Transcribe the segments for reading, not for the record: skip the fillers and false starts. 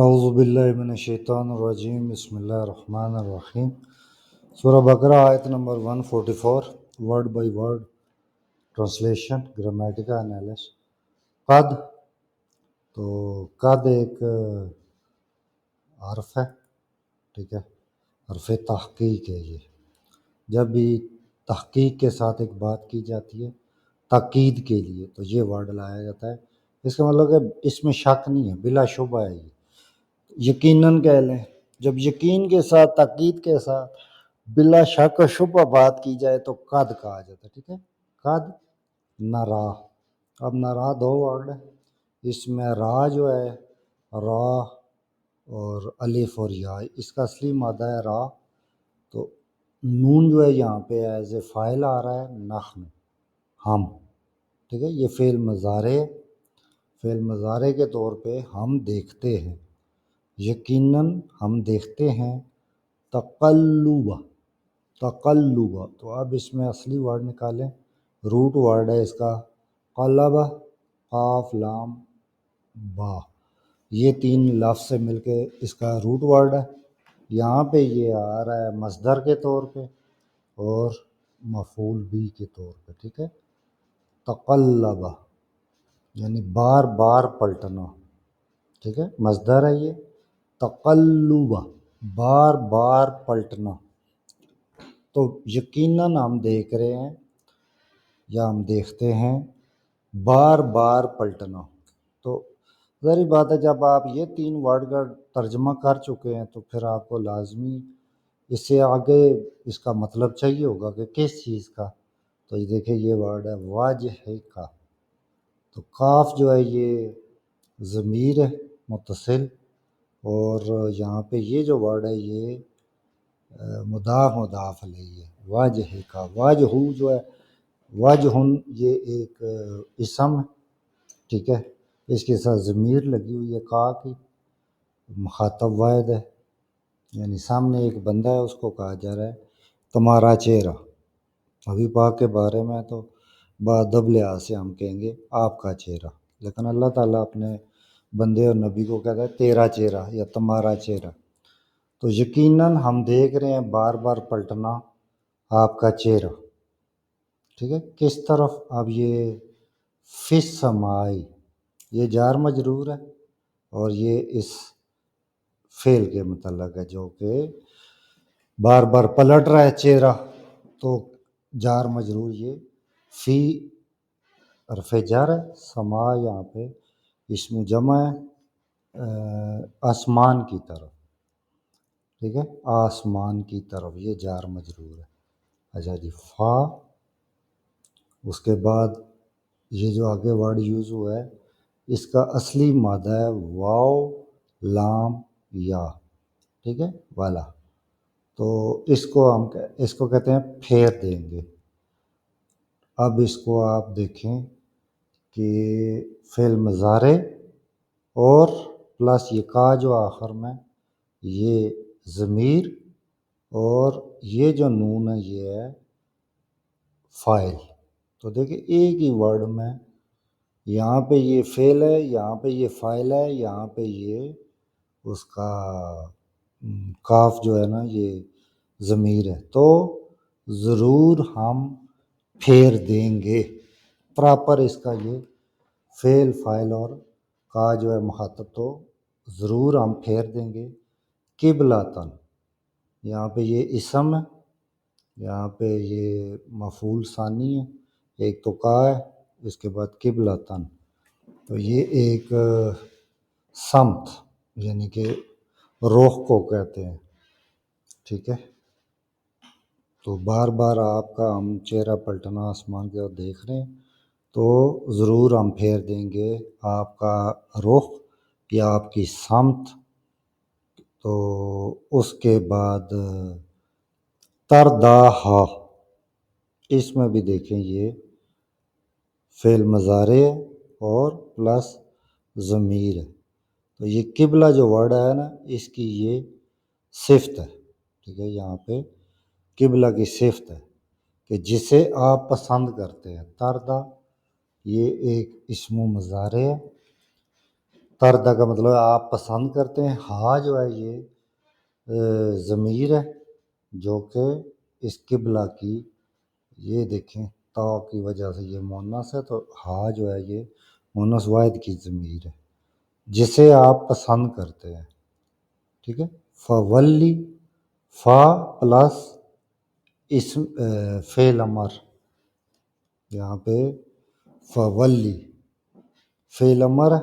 اعوذ باللہ من الشیطان الرجیم بسم اللہ الرحمن الرحیم سورہ بقرہ آیت number 144 word by word translation grammatical انالس قد تو قد ایک حرف ہے، ٹھیک ہے، حرف تحقیق ہے۔ یہ جب بھی تحقیق کے ساتھ ایک بات کی جاتی ہے تاکید کے لیے تو یہ ورڈ لایا جاتا ہے۔ اس کا مطلب ہے اس میں شک نہیں ہے، بلا شبہ ہے، یہ یقیناً کہہ لیں۔ جب یقین کے ساتھ تاکید کے ساتھ بلا شک و شبہ بات کی جائے تو قد کہا جاتا ہے، ٹھیک ہے۔ قد نرا، اب نرا دو ورڈ ہے، اس میں را جو ہے، را اور الف اور یا، اس کا اصلی مادہ ہے را، تو نون جو ہے یہاں پہ ایز اے فاعل آ رہا ہے، نحن ہم، ٹھیک ہے۔ یہ فعل مضارع ہے، فعل مضارع کے طور پہ ہم دیکھتے ہیں، یقیناً ہم دیکھتے ہیں، تقلب، تقلب، تو اب اس میں اصلی ورڈ نکالیں، روٹ ورڈ ہے اس کا قلب، قاف لام با، یہ تین لفظ سے مل کے اس کا روٹ ورڈ ہے۔ یہاں پہ یہ آ رہا ہے مصدر کے طور پہ اور مفعول بھی کے طور پہ، ٹھیک ہے۔ تقلب یعنی بار بار پلٹنا، ٹھیک ہے، مصدر ہے یہ، تقلب بار بار پلٹنا، تو یقیناً ہم دیکھ رہے ہیں یا ہم دیکھتے ہیں بار بار پلٹنا۔ تو ظاہری بات ہے جب آپ یہ تین ورڈ کا ترجمہ کر چکے ہیں تو پھر آپ کو لازمی اس سے آگے اس کا مطلب چاہیے ہوگا کہ کس چیز کا، تو یہ دیکھیں یہ ورڈ ہے واجہ کا، تو کاف جو ہے یہ ضمیر ہے متصل، اور یہاں پہ یہ جو ورڈ ہے یہ مضاف علیہ ہے، واجہ کا، واجہ جو ہے واجہن، یہ ایک اسم ہے، ٹھیک ہے، اس کے ساتھ ضمیر لگی ہوئی ہے کا کی، مخاطب واحد ہے، یعنی سامنے ایک بندہ ہے، اس کو کہا جا رہا ہے تمہارا چہرہ۔ ابھی پاک کے بارے میں تو بادب لحاظ سے ہم کہیں گے آپ کا چہرہ، لیکن اللہ تعالیٰ اپنے بندے اور نبی کو کہتا ہے تیرا چہرہ یا تمہارا چہرہ، تو یقیناً ہم دیکھ رہے ہیں بار بار پلٹنا آپ کا چہرہ، ٹھیک ہے۔ کس طرف؟ اب یہ فی السماء، یہ جار مجرور ہے اور یہ اس فعل کے متعلق ہے جو کہ بار بار پلٹ رہا ہے چہرہ، تو جار مجرور یہ فی حرف جر ہے، سما یہاں پہ اسم جمع ہے آسمان کی طرف، ٹھیک ہے، آسمان کی طرف، یہ جار مجرور ہے۔ اچھا جی، فا، اس کے بعد یہ جو آگے ورڈ یوز ہوا ہے اس کا اصلی مادہ ہے واو لام یا، ٹھیک ہے، والا، تو اس کو کہتے ہیں پھیر دیں گے۔ اب اس کو آپ دیکھیں کہ فعل مضارع اور پلس یہ کا جو آخر میں، یہ ضمیر، اور یہ جو نون ہے یہ ہے فاعل، تو دیکھیں ایک ہی ورڈ میں یہاں پہ یہ فعل ہے، یہاں پہ یہ فاعل ہے، یہاں پہ یہ اس کا کاف جو ہے نا یہ ضمیر ہے، تو ضرور ہم پھیر دیں گے، پراپر اس کا یہ فعل فاعل اور کا جو ہے مخاطب، تو ضرور ہم پھیر دیں گے قبلۃً، یہاں پہ یہ اسم ہے، یہاں پہ یہ مفعول ثانی ہے، ایک تو کا ہے، اس کے بعد قبلۃً، تو یہ ایک سمت یعنی کہ رخ کو کہتے ہیں، ٹھیک ہے۔ تو بار بار آپ کا ہم چہرہ پلٹنا آسمان کی اور دیکھ رہے ہیں تو ضرور ہم پھیر دیں گے آپ کا رخ یا آپ کی سمت۔ تو اس کے بعد ترداہا، اس میں بھی دیکھیں یہ فعل مضارع ہے اور پلس ضمیر ہے، تو یہ قبلہ جو ورڈ ہے نا اس کی یہ صفت ہے، ٹھیک ہے، یہاں پہ قبلہ کی صفت ہے کہ جسے آپ پسند کرتے ہیں۔ تردا یہ ایک اسم و مضارع ہے، تردہ کا مطلب ہے آپ پسند کرتے ہیں. ہا جو ہے یہ ضمیر ہے جو کہ اس قبلہ کی، یہ دیکھیں تا کی وجہ سے یہ مونس ہے، تو ہا جو ہے یہ مونس واحد کی ضمیر ہے جسے آپ پسند کرتے ہیں. ٹھیک ہے. فولی، فا پلس اسم فعل امر، یہاں پہ فولی فعل امر ہے.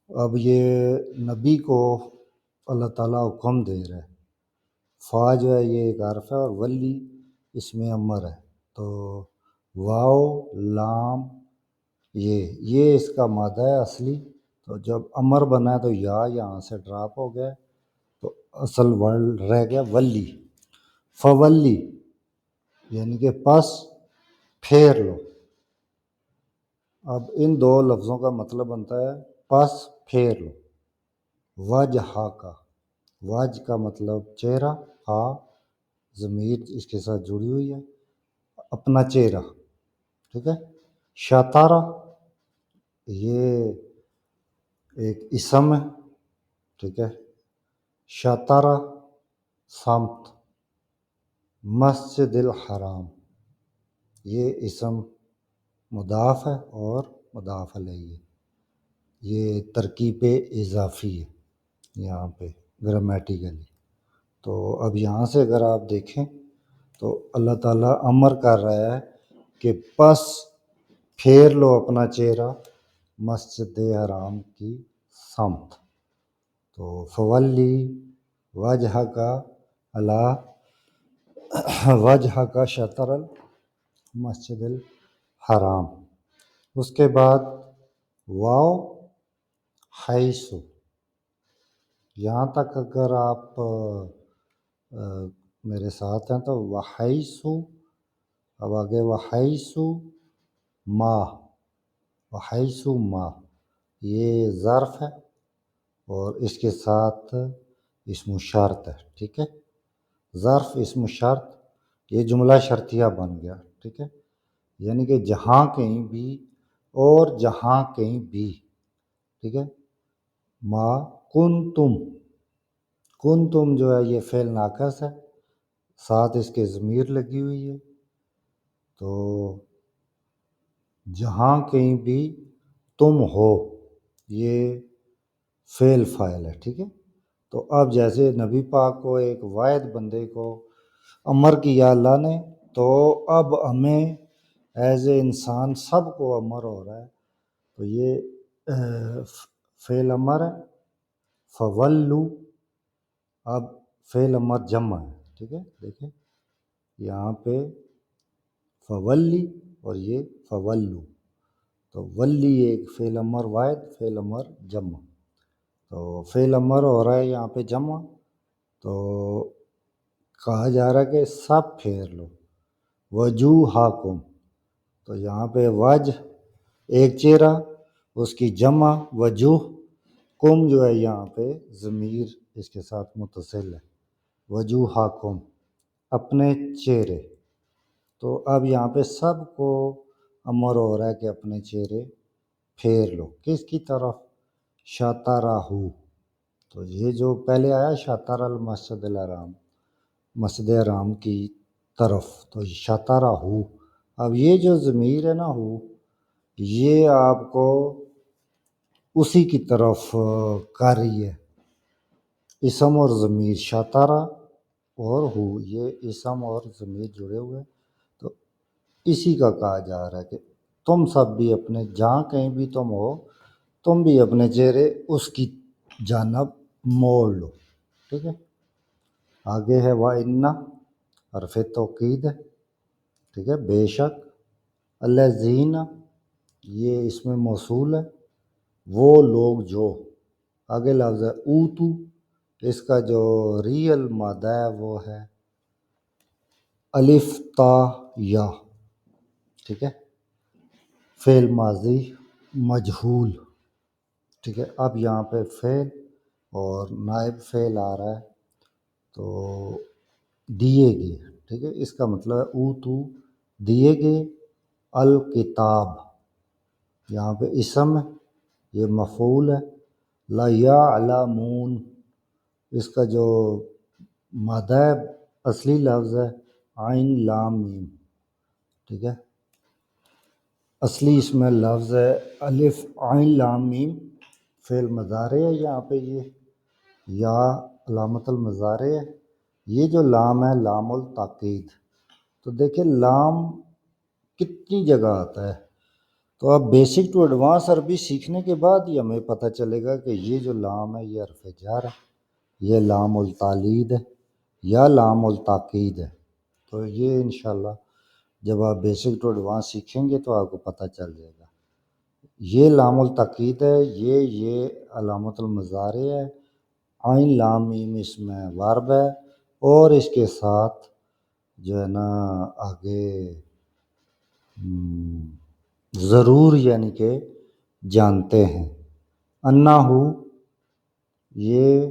اب یہ نبی کو اللہ تعالیٰ حکم دے رہا ہے. فا جو ہے یہ ایک حرف ہے اور ولی اس میں امر ہے، تو واو لام یہ اس کا مادہ ہے اصلی. تو جب امر بنا ہے تو یا یہاں سے ڈراپ ہو گیا، تو اصل ورڈ رہ گیا ولی. فولی یعنی کہ پس پھیر لو. اب ان دو لفظوں کا مطلب بنتا ہے پس پھیر لو. وجہ کا، وج کا مطلب چہرہ، ہا ضمیر اس کے ساتھ جڑی ہوئی ہے، اپنا چہرہ. ٹھیک ہے. شطارہ یہ ایک اسم ہے. ٹھیک ہے. شطارہ سمت. مسجد الحرام یہ اسم مضاف ہے اور مضاف علیہ، یہ ترکیب اضافی ہے یہاں پہ گرامیٹیکلی. تو اب یہاں سے اگر آپ دیکھیں تو اللہ تعالیٰ امر کر رہا ہے کہ پس پھیر لو اپنا چہرہ مسجد حرام کی سمت. تو فولی وجہ کا اللہ وجہ کا شطر المسجد الحرام. اس کے بعد واو حیثو، یہاں تک اگر آپ میرے ساتھ ہیں تو وحیثو. اب آگے وحیثو ما، وحیثو ما یہ ظرف ہے اور اس کے ساتھ اسم شرط ہے. ٹھیک ہے. ظرف اسم شرط، یہ جملہ شرطیہ بن گیا. ٹھیک ہے. یعنی کہ جہاں کہیں بھی اور جہاں کہیں بھی. ٹھیک ہے. ما کن تم جو ہے یہ فعل ناقص ہے، ساتھ اس کے ضمیر لگی ہوئی ہے، تو جہاں کہیں بھی تم ہو یہ فعل فاعل ہے. ٹھیک ہے. تو اب جیسے نبی پاک کو ایک واحد بندے کو امر کیا اللہ نے، تو اب ہمیں ایز اے انسان سب کو امر ہو رہا ہے. تو یہ فعل امر ہے. فولو اب فعل امر جمع ہے. ٹھیک ہے. دیکھیں یہاں پہ فولی اور یہ فولو، تو ولی ایک فعل امر واحد، فعل امر جمع. تو فعل امر ہو رہا ہے یہاں پہ جمع، تو کہا جا رہا ہے کہ سب پھیر لو. وجوہکم، تو یہاں پہ وجہ ایک چہرہ، اس کی جمع وجوہ، کم جو ہے یہاں پہ ضمیر اس کے ساتھ متصل ہے. وجوہکم اپنے چہرے. تو اب یہاں پہ سب کو امر ہو رہا ہے کہ اپنے چہرے پھیر لو. کس کی طرف؟ شطرہو. تو یہ جو پہلے آیا شطر المسجد الحرام، مسجد حرام کی طرف، تو شطرہو. اب یہ جو ضمیر ہے نا ہو، یہ آپ کو اسی کی طرف کر رہی ہے. اسم اور ضمیر شطرہ اور ہو، یہ اسم اور ضمیر جڑے ہوئے، تو اسی کا کہا جا رہا ہے کہ تم سب بھی اپنے جہاں کہیں بھی تم ہو، تم بھی اپنے چہرے اس کی جانب موڑ لو. ٹھیک ہے. آگے ہے وَإِنَّ حرف توکید ہے. ٹھیک ہے. بے شک. الذین یہ اس میں موصول ہے، وہ لوگ جو. آگے لفظ ہے اوتو، اس کا جو ریئل مادہ ہے وہ ہے الف تا یا. ٹھیک ہے. فعل ماضی مجہول. ٹھیک ہے. اب یہاں پہ فعل اور نائب فعل آ رہا ہے، تو دیے گئے. ٹھیک ہے. اس کا مطلب ہے اوتو دیے گئے. الکتاب یہاں پہ اسم ہے، یہ مفعول ہے، لا یعلمون، اس کا جو مادہ ہے اصلی لفظ ہے عین لام میم، ٹھیک ہے، اصلی اس میں لفظ ہے الف عین لام میم، فعل مضارع ہے یہاں پہ، یہ یا علامت المضارع ہے، یہ جو لام ہے لام التاکید۔ تو دیکھیں لام کتنی جگہ آتا ہے، تو اب بیسک ٹو ایڈوانس عربی سیکھنے کے بعد ہی ہمیں پتہ چلے گا کہ یہ جو لام ہے یہ حرف جر ہے، یہ لام التالید ہے یا لام التاکید ہے۔ تو یہ انشاءاللہ جب آپ بیسک ٹو ایڈوانس سیکھیں گے تو آپ کو پتہ چل جائے گا۔ یہ لام التاکید ہے، یہ علامت المضارع ہے، عین لام میم اس میں ورب ہے، اور اس کے ساتھ جو ہے نا آگے ضرور یعنی کہ جانتے ہیں، انہو یہ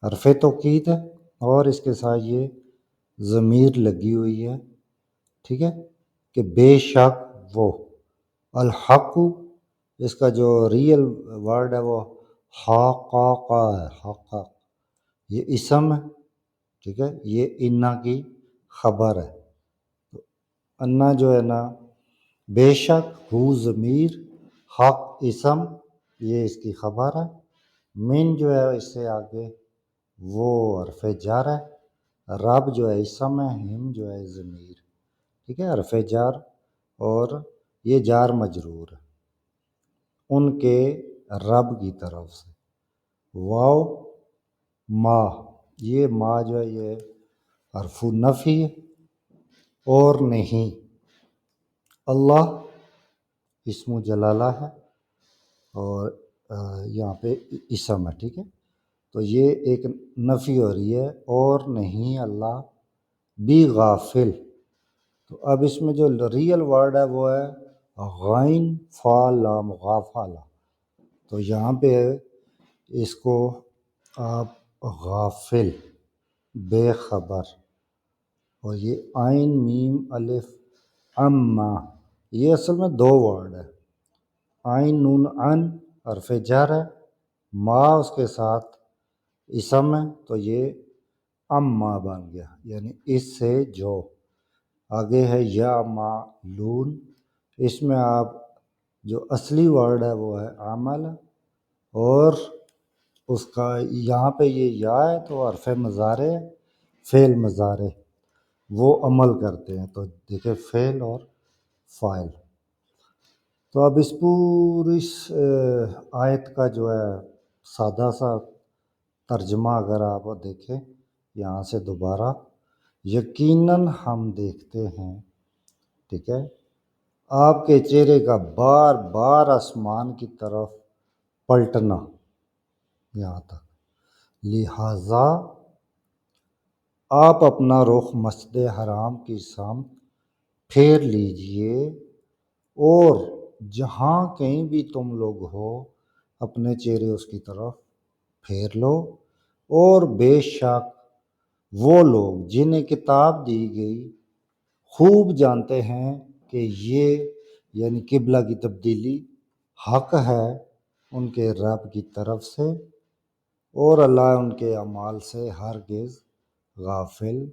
حرف توکید ہے اور اس کے ساتھ یہ ضمیر لگی ہوئی ہے، ٹھیک ہے، کہ بے شک وہ، الحق اس کا جو ریئل ورڈ ہے وہ حقاقا ہے، حق، یہ اسم ہے، ٹھیک ہے، یہ انا کی خبر ہے۔ انا جو ہے نا بے شک، ہو ضمیر، حق اسم، یہ اس کی خبر ہے، من جو ہے اس سے آگے وہ حرف جر ہے، رب جو ہے اسم ہے، ہم جو ہے ضمیر، ٹھیک ہے، حرف جر، اور یہ جار مجرور ہے ان کے رب کی طرف سے۔ واو ما، یہ ما جو ہے یہ حرف نفی ہے، اور نہیں، اللہ اسم جلالہ ہے، اور یہاں پہ اسم ہے، ٹھیک ہے، تو یہ ایک نفی ہو رہی ہے، اور نہیں اللہ بھی غافل۔ تو اب اس میں جو ریئل ورڈ ہے وہ ہے غین فا لام غافلہ، تو یہاں پہ اس کو آپ غافل، بے خبر، اور یہ عین میم الف اما، یہ اصل میں دو ورڈ ہے، عین نون ان حرف جر ہے، ما اس کے ساتھ اسم ہے، تو یہ اما بن گیا، یعنی اس سے جو آگے ہے یا معلون، اس میں آپ جو اصلی ورڈ ہے وہ ہے عمل، اور اس کا یہاں پہ یہ یا ہے تو حرف مضارع ہے، فعل مضارع، وہ عمل کرتے ہیں، تو دیکھیں فعل اور فاعل۔ تو اب اس پوری آیت کا جو ہے سادہ سا ترجمہ اگر آپ دیکھیں یہاں سے دوبارہ، یقیناً ہم دیکھتے ہیں، ٹھیک ہے، آپ کے چہرے کا بار بار آسمان کی طرف پلٹنا، یہاں تک، لہٰذا آپ اپنا رخ مسجد حرام کی سمت پھیر لیجئے، اور جہاں کہیں بھی تم لوگ ہو اپنے چہرے اس کی طرف پھیر لو، اور بے شک وہ لوگ جنہیں کتاب دی گئی خوب جانتے ہیں کہ یہ یعنی قبلہ کی تبدیلی حق ہے ان کے رب کی طرف سے، اور اللہ ان کے اعمال سے ہرگز غافل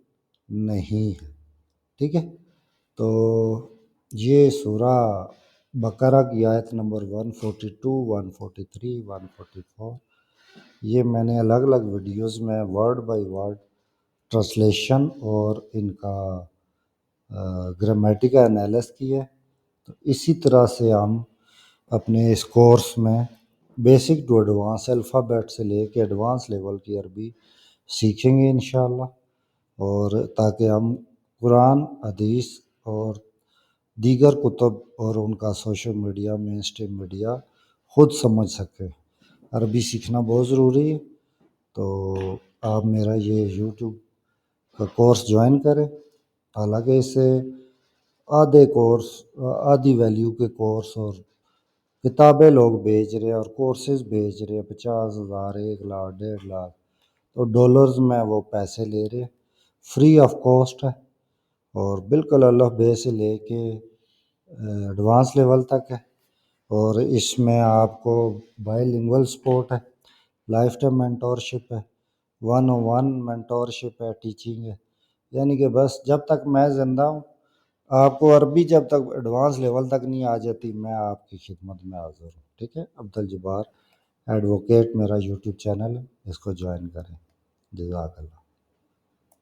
نہیں ہے، ٹھیک ہے۔ تو یہ سورہ بقرہ کی آیت نمبر 142، 143، 144، یہ میں نے الگ الگ ویڈیوز میں ورڈ بائی ورڈ ٹرانسلیشن اور ان کا گرامیٹیکل انالس کی ہے۔ تو اسی طرح سے ہم اپنے اس کورس میں بیسک ٹو ایڈوانس الفابیٹ سے لے کے ایڈوانس لیول کی عربی سیکھیں گے انشاءاللہ، اور تاکہ ہم قرآن، حدیث اور دیگر کتب اور ان کا سوشل میڈیا، مین اسٹریم میڈیا خود سمجھ سکیں۔ عربی سیکھنا بہت ضروری ہے، تو آپ میرا یہ یوٹیوب کا کورس جوائن کریں، حالانکہ اس سے آدھی ویلیو کے کورس اور کتابیں لوگ بھیج رہے ہیں اور کورسز بھیج رہے ہیں 50,000، 1,00,000، 1.5 لاکھ، تو ڈالرز میں وہ پیسے لے رہے ہیں، فری آف کاسٹ ہے، اور بالکل الف بے سے لے کے ایڈوانس لیول تک ہے، اور اس میں آپ کو بائی لنگول سپورٹ ہے، لائف ٹائم مینٹورشپ ہے، 101 مینٹورشپ ہے، ٹیچنگ ہے، یعنی کہ بس جب تک میں زندہ ہوں، آپ کو عربی جب تک ایڈوانس لیول تک نہیں آ جاتی، میں آپ کی خدمت میں حاضر ہوں. ٹھیک ہے، عبدالجبار ایڈوکیٹ میرا یوٹیوب چینل ہے، اس کو جوائن کریں. جزاک اللہ.